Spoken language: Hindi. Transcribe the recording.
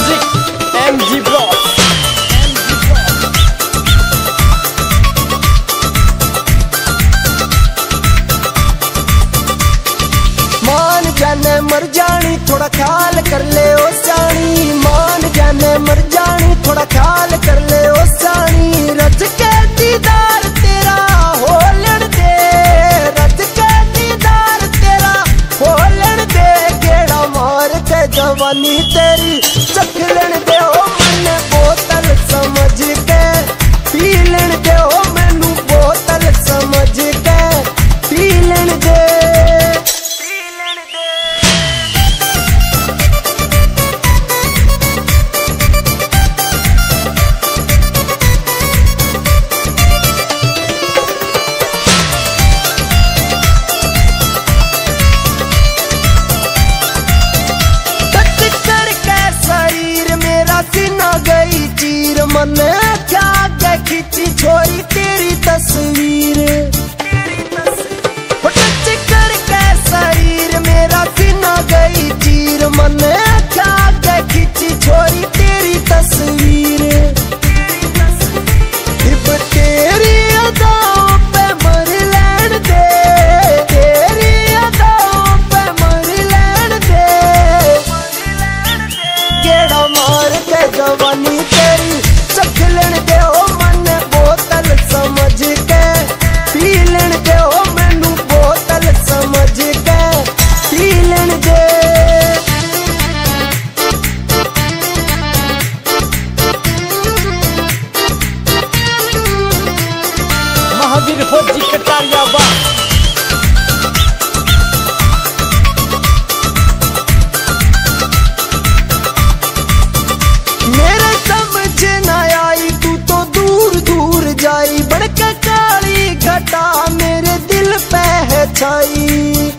Music MG block. मान जाने मर जानी थोड़ा ख्याल कर ले ओ सानी, मान जाने मर जानी थोड़ा ख्याल कर ले ओ सानी। रज के दीदार तेरा हो लड़ दे, रज के दीदार तेरा हो लड़ दे। गेड़ा मार के जवानी तेरी चख लेन दे ओ मन बोतल समझ के पी लेन दे ओ मैनू बोतल समझ के पी लेन दे। गई चीर मन क्या क्या खींची छोरी तेरी तस्वीर, टच करके शरीर मेरा सीना गई चीर मन क्या क्या खींची छोरी तेरी तस्वीर। इब तेरी अदाओं पे मर लैन दे, तेरी अदाओं पे मर लैन दे। गेड़ा मार के जवानी तेरी चख लेन दे ओ मन बोतल समझ के पी लेन दे ओ मैनू बोतल समझ के पी लेन दे। महावीर फौजी कटारिया बा। जाई बढ़ के काली घटा मेरे दिल पे है छाई।